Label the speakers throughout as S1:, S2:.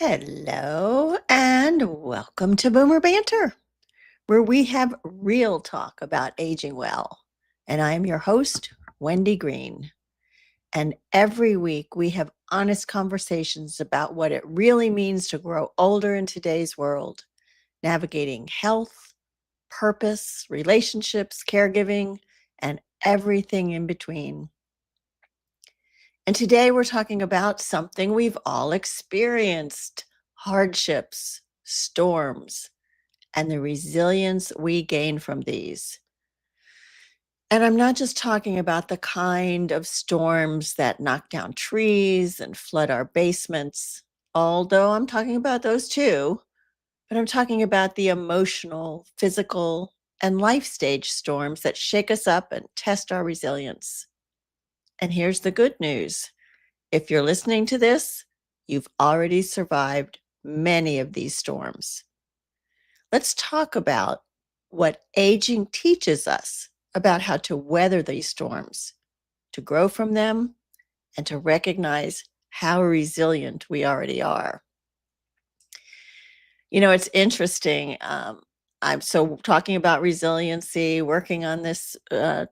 S1: Hello and welcome to Boomer Banter, where we have real talk about aging well. And I am your host, Wendy Green. And every week we have honest conversations about what it really means to grow older in today's world, navigating health, purpose, relationships, caregiving, and everything in between. And today we're talking about something we've all experienced: hardships, storms, and the resilience we gain from these. And I'm not just talking about the kind of storms that knock down trees and flood our basements, although I'm talking about those too, but I'm talking about the emotional, physical, and life stage storms that shake us up and test our resilience. And here's the good news. If you're listening to this, you've already survived many of these storms. Let's talk about what aging teaches us about how to weather these storms, to grow from them, and to recognize how resilient we already are. You know, it's interesting. I'm talking about resiliency, working on this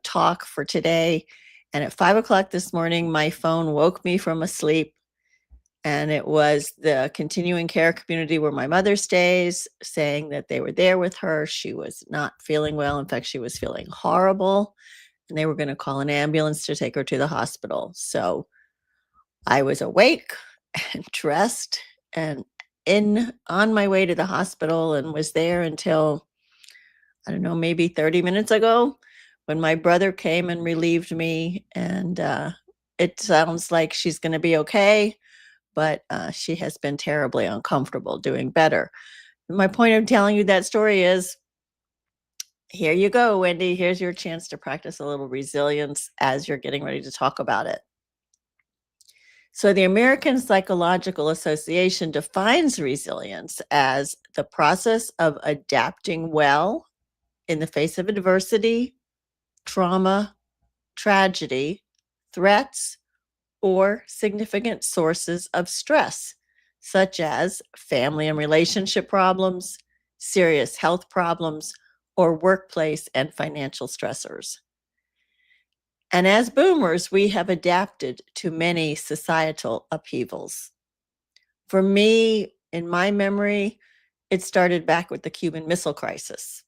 S1: talk for today. And at 5 o'clock this morning, my phone woke me from a sleep. And it was the continuing care community where my mother stays, saying that they were there with her. She was not feeling well. In fact, she was feeling horrible. And they were going to call an ambulance to take her to the hospital. So I was awake and dressed and on my way to the hospital, and was there until, I don't know, maybe 30 minutes ago, when my brother came and relieved me. And it sounds like she's going to be okay, but she has been terribly uncomfortable. Doing better. My point of telling you that story is, here you go, Wendy. Here's your chance to practice a little resilience as you're getting ready to talk about it. So the American Psychological Association defines resilience as the process of adapting well in the face of adversity, trauma, tragedy, threats, or significant sources of stress, such as family and relationship problems, serious health problems, or workplace and financial stressors. And as boomers, we have adapted to many societal upheavals. For me, in my memory, it started back with the Cuban Missile Crisis.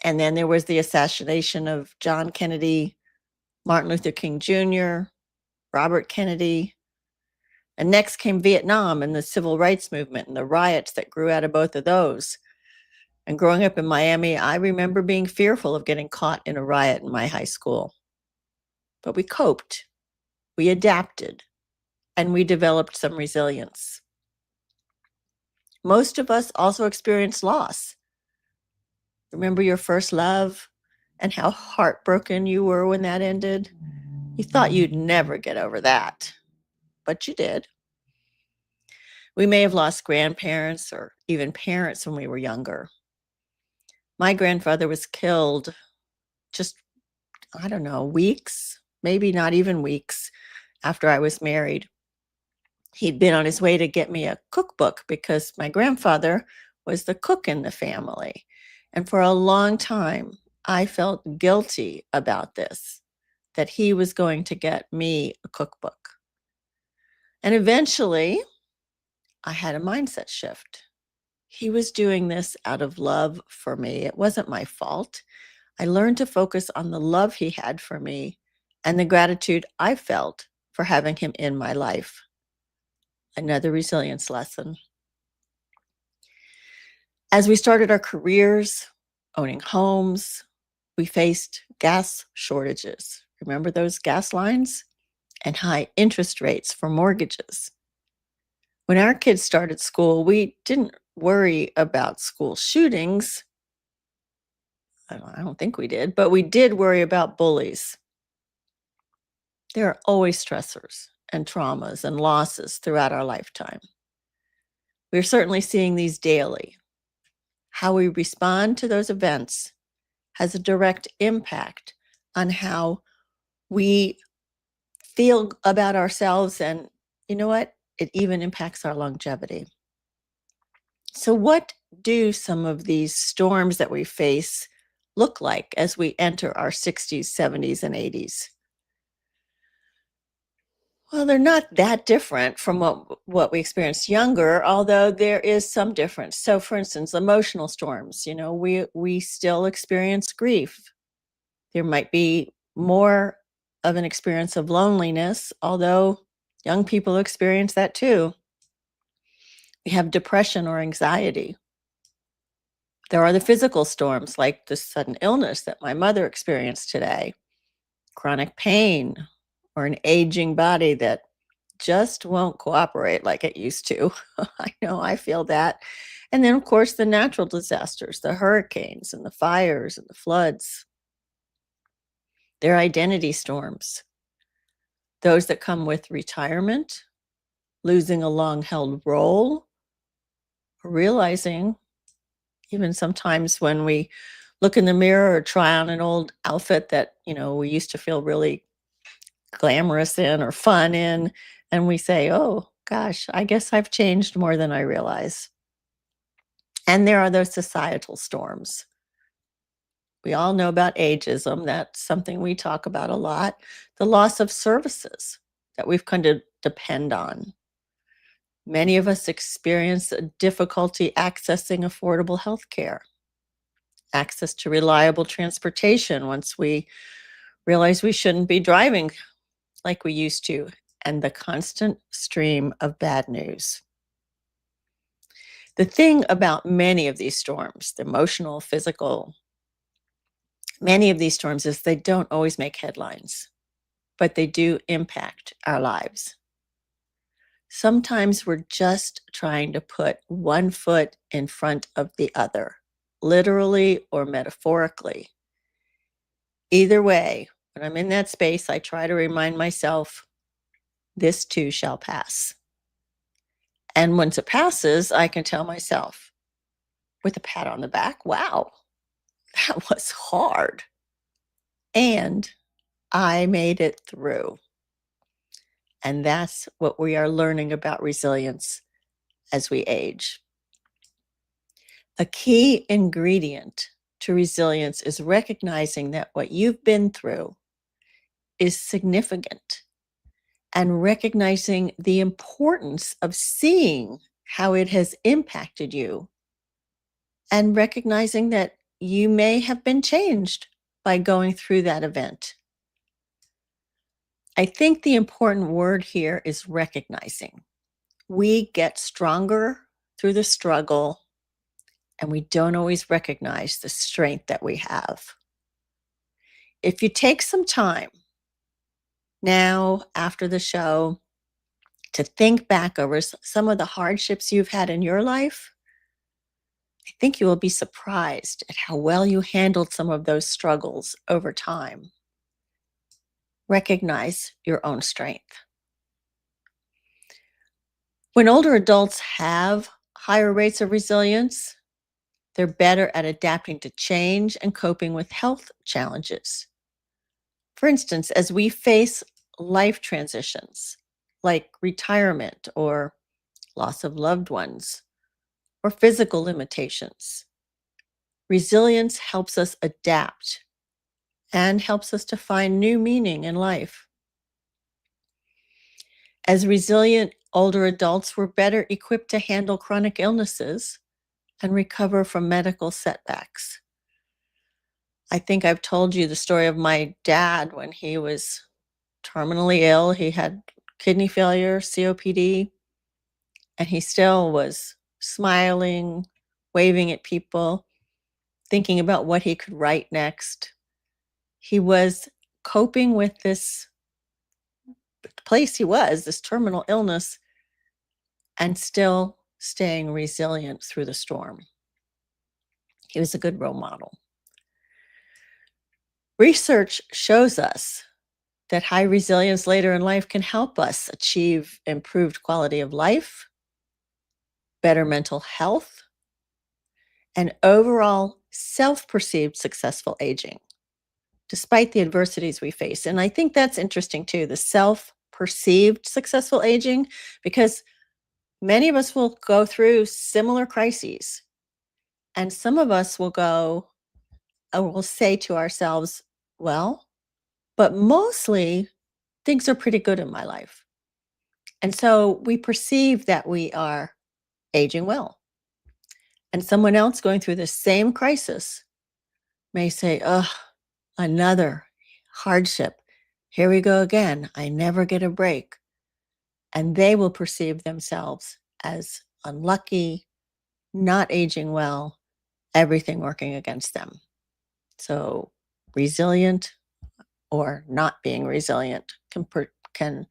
S1: And then there was the assassination of John Kennedy, Martin Luther King Jr., Robert Kennedy. And next came Vietnam and the civil rights movement and the riots that grew out of both of those. And growing up in Miami, I remember being fearful of getting caught in a riot in my high school. But we coped, we adapted, and we developed some resilience. Most of us also experienced loss. Remember your first love and how heartbroken you were when that ended? You thought you'd never get over that, but you did. We may have lost grandparents or even parents when we were younger. My grandfather was killed just, I don't know, weeks, maybe not even weeks after I was married. He'd been on his way to get me a cookbook because my grandfather was the cook in the family. And for a long time, I felt guilty about this, that he was going to get me a cookbook. And eventually, I had a mindset shift. He was doing this out of love for me. It wasn't my fault. I learned to focus on the love he had for me and the gratitude I felt for having him in my life. Another resilience lesson. As we started our careers, owning homes, we faced gas shortages. Remember those gas lines? And high interest rates for mortgages. When our kids started school, we didn't worry about school shootings. I don't think we did, but we did worry about bullies. There are always stressors and traumas and losses throughout our lifetime. We're certainly seeing these daily. How we respond to those events has a direct impact on how we feel about ourselves and, you know what, it even impacts our longevity. So, what do some of these storms that we face look like as we enter our 60s, 70s, and 80s? Well, they're not that different from what we experienced younger, although there is some difference. So, for instance, emotional storms, we still experience grief. There might be more of an experience of loneliness, although young people experience that too. We have depression or anxiety. There are the physical storms like the sudden illness that my mother experienced today, chronic pain, or an aging body that just won't cooperate like it used to. I know I feel that. And then, of course, the natural disasters, the hurricanes and the fires and the floods. They're identity storms, those that come with retirement, losing a long held role, realizing even sometimes when we look in the mirror or try on an old outfit that, we used to feel really glamorous in or fun in, and we say, oh gosh, I guess I've changed more than I realize. And there are those societal storms. We all know about ageism. That's something we talk about a lot. The loss of services that we've come to depend on. Many of us experience a difficulty accessing affordable health care, access to reliable transportation once we realize we shouldn't be driving like we used to, and the constant stream of bad news. The thing about many of these storms, the emotional, physical, many of these storms is they don't always make headlines, but they do impact our lives. Sometimes we're just trying to put one foot in front of the other, literally or metaphorically. Either way, when I'm in that space, I try to remind myself, this too shall pass. And once it passes, I can tell myself with a pat on the back, wow, that was hard. And I made it through. And that's what we are learning about resilience as we age. A key ingredient to resilience is recognizing that what you've been through is significant and recognizing the importance of seeing how it has impacted you and recognizing that you may have been changed by going through that event. I think the important word here is recognizing. We get stronger through the struggle, and we don't always recognize the strength that we have. If you take some time now after the show to think back over some of the hardships you've had in your life, I think you will be surprised at how well you handled some of those struggles over time. Recognize your own strength. When older adults have higher rates of resilience, they're better at adapting to change and coping with health challenges. For instance, as we face life transitions like retirement or loss of loved ones or physical limitations, resilience helps us adapt and helps us to find new meaning in life. As resilient older adults, we're better equipped to handle chronic illnesses and recover from medical setbacks. I think I've told you the story of my dad when he was terminally ill. He had kidney failure, COPD, and he still was smiling, waving at people, thinking about what he could write next. He was coping with this place he was, this terminal illness, and still staying resilient through the storm. He was a good role model. Research shows us that high resilience later in life can help us achieve improved quality of life, better mental health, and overall self-perceived successful aging, despite the adversities we face. And I think that's interesting too, the self-perceived perceived successful aging, because many of us will go through similar crises. And some of us will go, will say to ourselves, well, but mostly things are pretty good in my life. And so we perceive that we are aging well. And someone else going through the same crisis may say, ugh, another hardship. Here we go again. I never get a break. And they will perceive themselves as unlucky, not aging well, everything working against them. So resilient or not being resilient can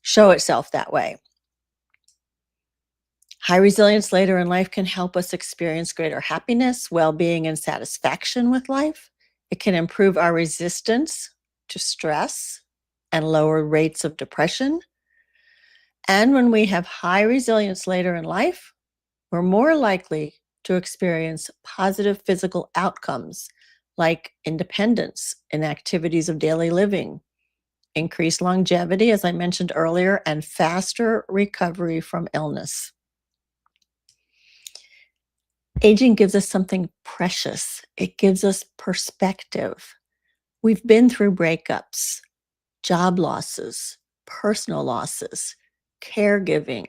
S1: show itself that way. High resilience later in life can help us experience greater happiness, well-being, and satisfaction with life. It can improve our resistance to stress and lower rates of depression. And when we have high resilience later in life, we're more likely to experience positive physical outcomes like independence in activities of daily living, increased longevity, as I mentioned earlier, and faster recovery from illness. Aging gives us something precious. It gives us perspective. We've been through breakups, job losses, personal losses, caregiving,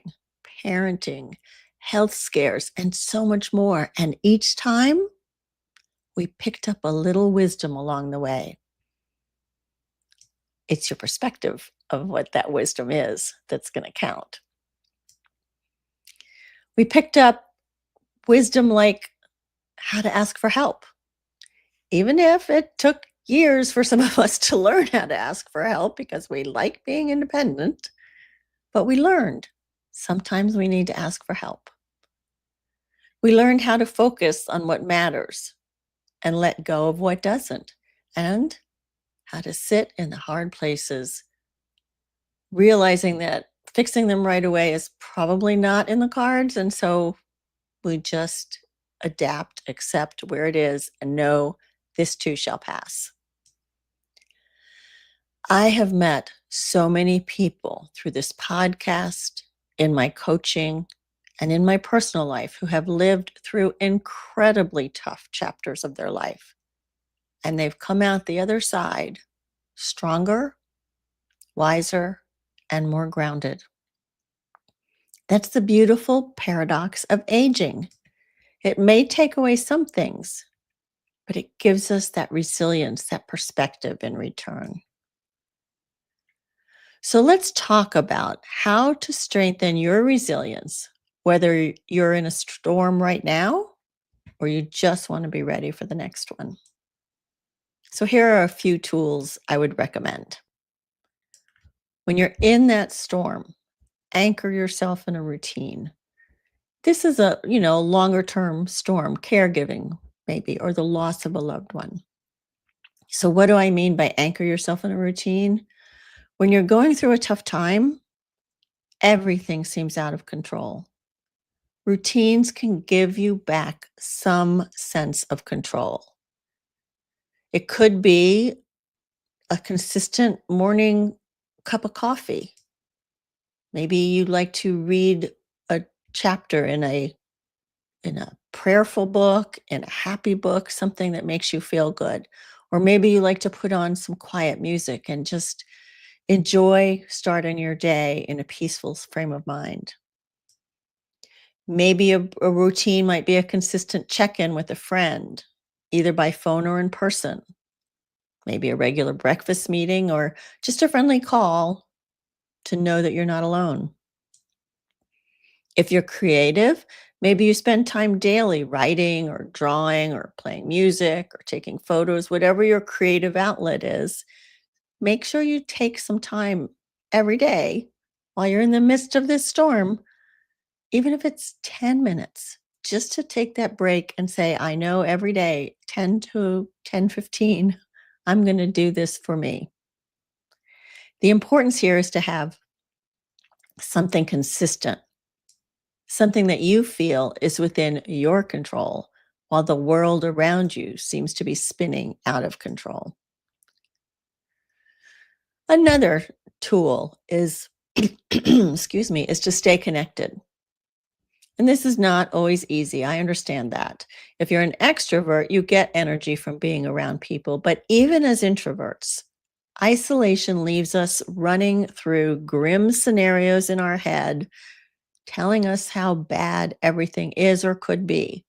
S1: parenting, health scares, and so much more. And each time, we picked up a little wisdom along the way. It's your perspective of what that wisdom is that's going to count. We picked up wisdom like how to ask for help, even if it took years for some of us to learn how to ask for help because we like being independent, but we learned sometimes we need to ask for help. We learned how to focus on what matters and let go of what doesn't, and how to sit in the hard places, realizing that fixing them right away is probably not in the cards. And so we just adapt, accept where it is, and know this too shall pass. I have met so many people through this podcast, in my coaching, and in my personal life who have lived through incredibly tough chapters of their life. And they've come out the other side stronger, wiser, and more grounded. That's the beautiful paradox of aging. It may take away some things, but it gives us that resilience, that perspective in return. So let's talk about how to strengthen your resilience, whether you're in a storm right now or you just want to be ready for the next one. So here are a few tools I would recommend. When you're in that storm, anchor yourself in a routine. This is a, longer term storm, caregiving maybe, or the loss of a loved one. So what do I mean by anchor yourself in a routine? When you're going through a tough time, everything seems out of control. Routines can give you back some sense of control. It could be a consistent morning cup of coffee. Maybe you'd like to read a chapter in a prayerful book, in a happy book, something that makes you feel good. Or maybe you like to put on some quiet music and just enjoy starting your day in a peaceful frame of mind. Maybe a routine might be a consistent check-in with a friend, either by phone or in person. Maybe a regular breakfast meeting or just a friendly call to know that you're not alone. If you're creative, maybe you spend time daily writing or drawing or playing music or taking photos, whatever your creative outlet is. Make sure you take some time every day while you're in the midst of this storm, even if it's 10 minutes, just to take that break and say, I know every day, 10 to 10:15, I'm going to do this for me. The importance here is to have something consistent, something that you feel is within your control while the world around you seems to be spinning out of control. Another tool is, excuse me, is to stay connected. And this is not always easy. I understand that. If you're an extrovert, you get energy from being around people. But even as introverts, isolation leaves us running through grim scenarios in our head, telling us how bad everything is or could be.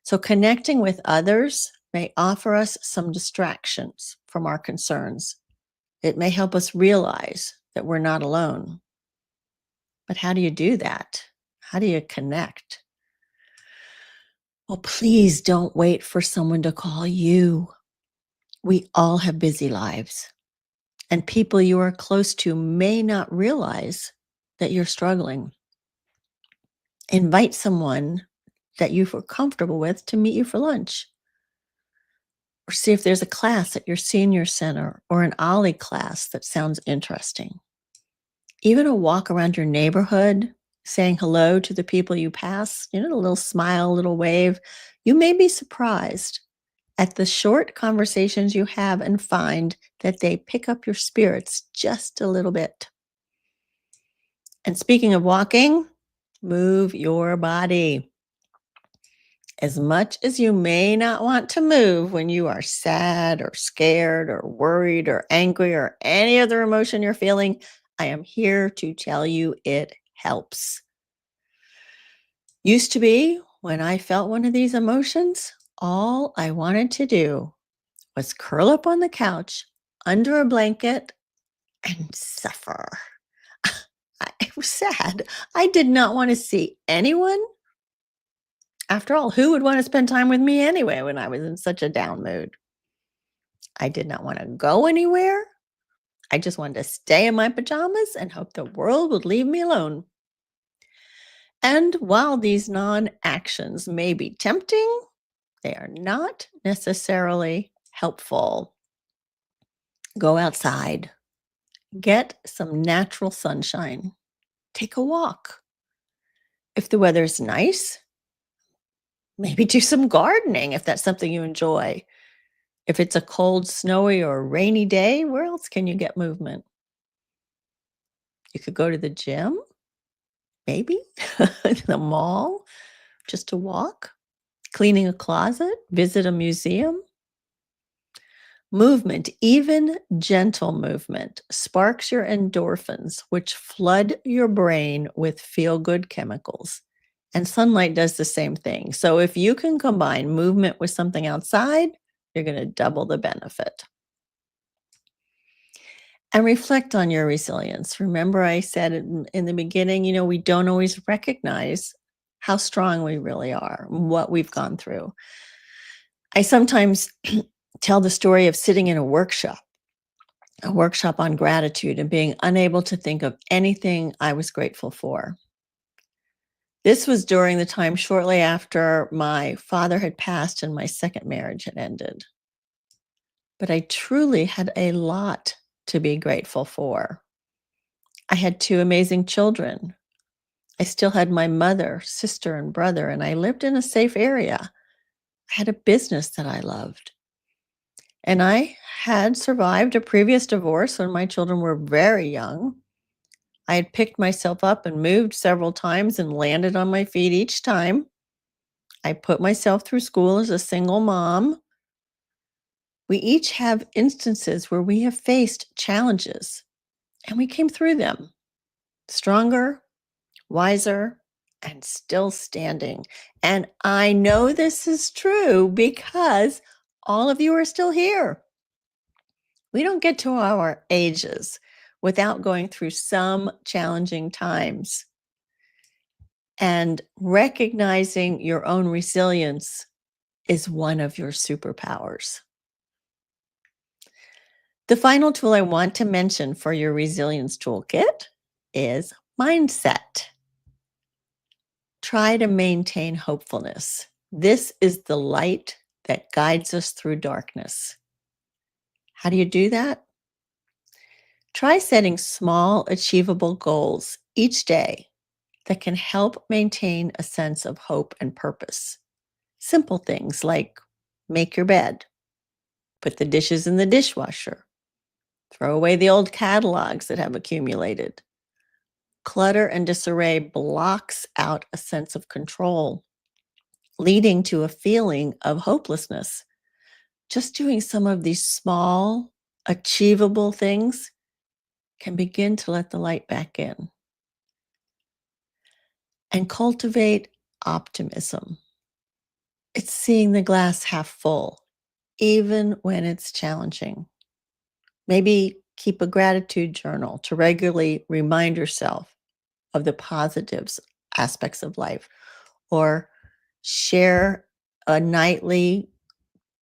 S1: So, connecting with others may offer us some distractions from our concerns. It may help us realize that we're not alone. But how do you do that? How do you connect? Well, please don't wait for someone to call you. We all have busy lives, and people you are close to may not realize that you're struggling. Invite someone that you feel comfortable with to meet you for lunch, or see if there's a class at your senior center or an Ollie class that sounds interesting. Even a walk around your neighborhood, saying hello to the people you pass, a little smile, a little wave. You may be surprised at the short conversations you have and find that they pick up your spirits just a little bit. And speaking of walking, move your body. As much as you may not want to move when you are sad or scared or worried or angry or any other emotion you're feeling, I am here to tell you it helps. Used to be when I felt one of these emotions, all I wanted to do was curl up on the couch under a blanket and suffer. It was sad. I did not want to see anyone. After all, who would want to spend time with me anyway when I was in such a down mood? I did not want to go anywhere. I just wanted to stay in my pajamas and hope the world would leave me alone. And while these non actions may be tempting, they are not necessarily helpful. Go outside, get some natural sunshine, take a walk. If the weather's nice, maybe do some gardening if that's something you enjoy. If it's a cold, snowy, or rainy day, where else can you get movement? You could go to the gym, maybe, the mall, just to walk, cleaning a closet, visit a museum. Movement, even gentle movement, sparks your endorphins, which flood your brain with feel good chemicals. And sunlight does the same thing. So if you can combine movement with something outside, you're going to double the benefit. And reflect on your resilience. Remember, I said in the beginning, we don't always recognize how strong we really are, what we've gone through. I sometimes tell the story of sitting in a workshop on gratitude and being unable to think of anything I was grateful for. This was during the time shortly after my father had passed and my second marriage had ended. But I truly had a lot to be grateful for. I had two amazing children. I still had my mother, sister, and brother, and I lived in a safe area. I had a business that I loved. And I had survived a previous divorce when my children were very young. I had picked myself up and moved several times and landed on my feet each time. I put myself through school as a single mom. We each have instances where we have faced challenges and we came through them stronger, wiser, and still standing. And I know this is true because all of you are still here. We don't get to our ages without going through some challenging times. And recognizing your own resilience is one of your superpowers. The final tool I want to mention for your resilience toolkit is mindset. Try to maintain hopefulness. This is the light that guides us through darkness. How do you do that? Try setting small, achievable goals each day that can help maintain a sense of hope and purpose. Simple things like make your bed, put the dishes in the dishwasher, Throw away the old catalogs that have accumulated. Clutter and disarray blocks out a sense of control, leading to a feeling of hopelessness. Just doing some of these small, achievable things can begin to let the light back in and cultivate optimism. It's seeing the glass half full, even when it's challenging. Maybe keep a gratitude journal to regularly remind yourself of the positives aspects of life, or share a nightly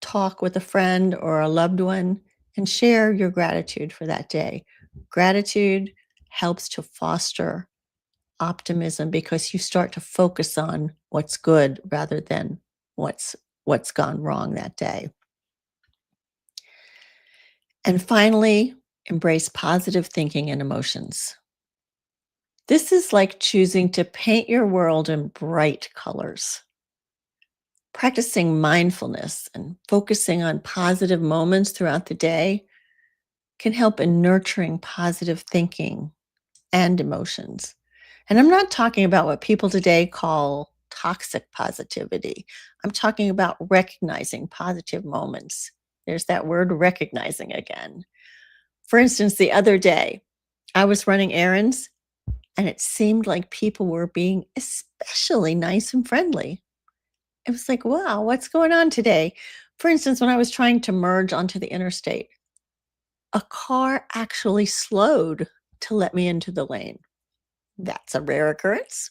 S1: talk with a friend or a loved one and share your gratitude for that day. Gratitude helps to foster optimism because you start to focus on what's good rather than what's gone wrong that day. And finally, embrace positive thinking and emotions. This is like choosing to paint your world in bright colors. Practicing mindfulness and focusing on positive moments throughout the day can help in nurturing positive thinking and emotions. And I'm not talking about what people today call toxic positivity. I'm talking about recognizing positive moments. There's that word recognizing again. For instance, the other day, I was running errands and it seemed like people were being especially nice and friendly. It was like, wow, what's going on today? For instance, when I was trying to merge onto the interstate, a car actually slowed to let me into the lane. That's a rare occurrence.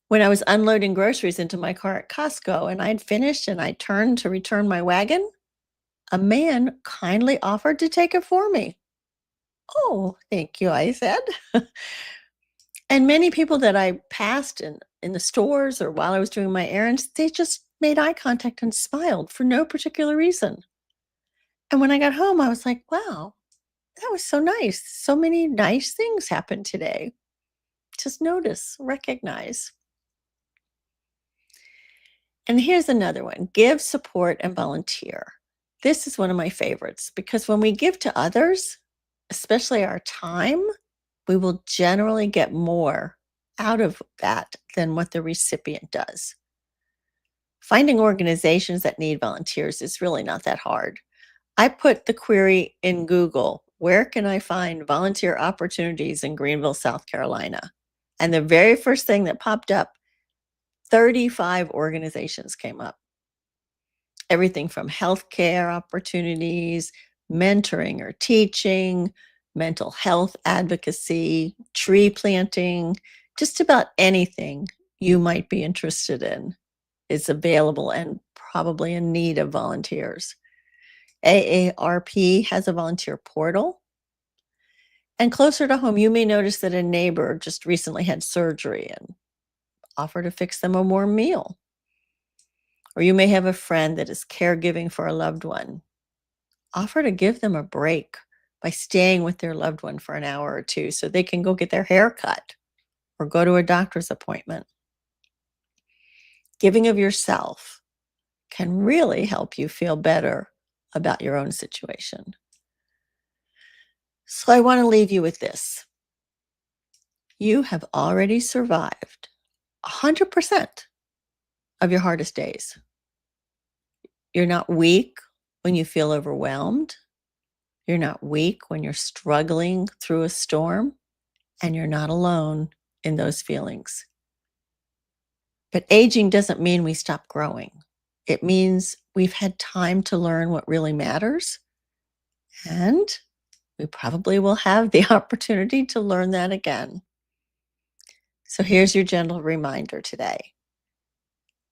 S1: When I was unloading groceries into my car at Costco and I'd finished and I turned to return my wagon, a man kindly offered to take it for me. Oh, thank you, I said. And many people that I passed in the stores or while I was doing my errands, they just made eye contact and smiled for no particular reason. And when I got home, I was like, wow, that was so nice. So many nice things happened today. Just notice, recognize. And here's another one: give support and volunteer. This is one of my favorites because when we give to others, especially our time, we will generally get more out of that than what the recipient does. Finding organizations that need volunteers is really not that hard. I put the query in Google, where can I find volunteer opportunities in Greenville, South Carolina? And the very first thing that popped up, 35 organizations came up. Everything from healthcare opportunities, mentoring or teaching, mental health advocacy, tree planting, just about anything you might be interested in is available and probably in need of volunteers. AARP has a volunteer portal. And closer to home, you may notice that a neighbor just recently had surgery and offer to fix them a warm meal. Or you may have a friend that is caregiving for a loved one. Offer to give them a break by staying with their loved one for an hour or two so they can go get their hair cut or go to a doctor's appointment. Giving of yourself can really help you feel better about your own situation. So I want to leave you with this. You have already survived 100% of your hardest days. You're not weak when you feel overwhelmed. You're not weak when you're struggling through a storm, and you're not alone in those feelings. But aging doesn't mean we stop growing. It means we've had time to learn what really matters, and we probably will have the opportunity to learn that again. So here's your gentle reminder today.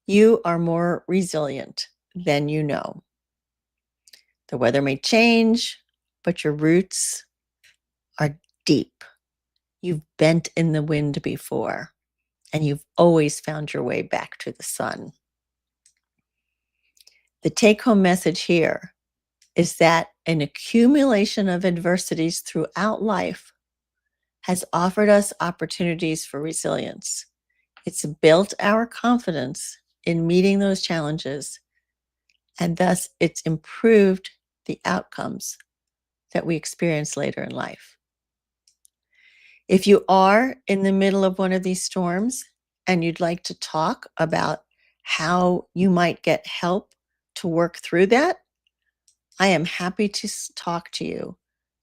S1: You are more resilient than you know. The weather may change, but your roots are deep. You've bent in the wind before, and you've always found your way back to the sun. The take-home message here is that an accumulation of adversities throughout life has offered us opportunities for resilience. It's built our confidence in meeting those challenges, and thus it's improved the outcomes that we experience later in life. If you are in the middle of one of these storms and you'd like to talk about how you might get help to work through that, I am happy to talk to you.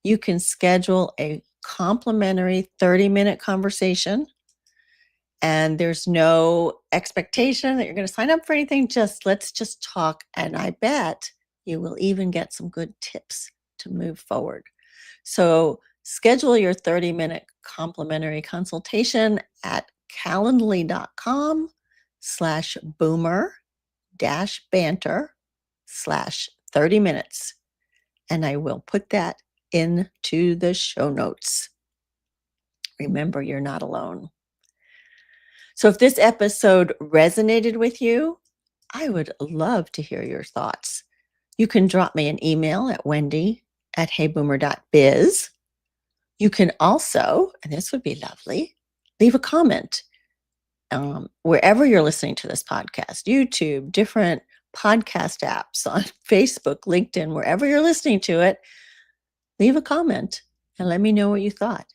S1: You can schedule a complimentary 30-minute conversation, and there's no expectation that you're going to sign up for anything. Let's just talk, and I bet you will even get some good tips to move forward. So schedule your 30-minute complimentary consultation at calendly.com/boomer-banter/30 minutes. And I will put that into the show notes. Remember, you're not alone. So if this episode resonated with you, I would love to hear your thoughts. You can drop me an email at wendy@heyboomer.biz. You can also, and this would be lovely, leave a comment wherever you're listening to this podcast, YouTube, different podcast apps on Facebook, LinkedIn, wherever you're listening to it, leave a comment and let me know what you thought.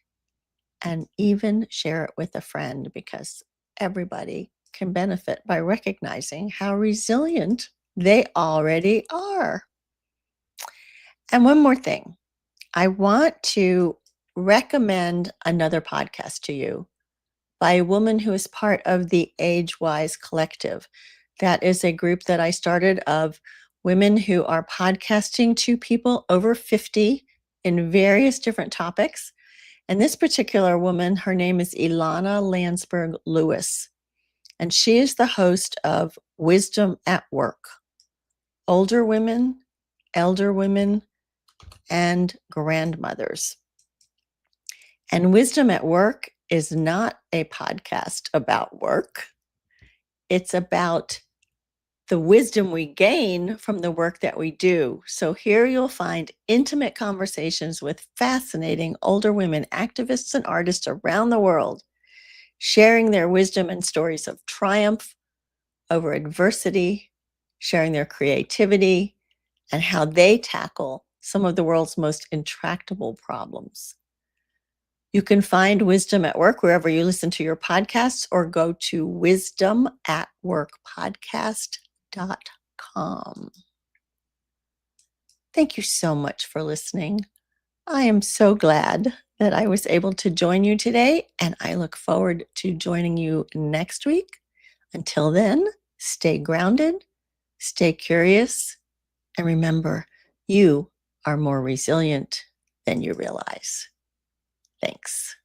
S1: And even share it with a friend, because everybody can benefit by recognizing how resilient they already are. And one more thing, I want to recommend another podcast to you by a woman who is part of the Age-Wise Collective. That is a group that I started of women who are podcasting to people over 50 in various different topics. And this particular woman, her name is Ilana Landsberg Lewis, and she is the host of Wisdom at Work: Older Women, Elder Women, and Grandmothers. And Wisdom at Work is not a podcast about work. It's about the wisdom we gain from the work that we do. So here you'll find intimate conversations with fascinating older women activists and artists around the world, sharing their wisdom and stories of triumph over adversity, sharing their creativity, and how they tackle some of the world's most intractable problems. You can find Wisdom at Work wherever you listen to your podcasts, or go to wisdomatworkpodcast.com. Thank you so much for listening. I am so glad that I was able to join you today, and I look forward to joining you next week. Until then, stay grounded, stay curious, and remember, you are more resilient than you realize. Thanks.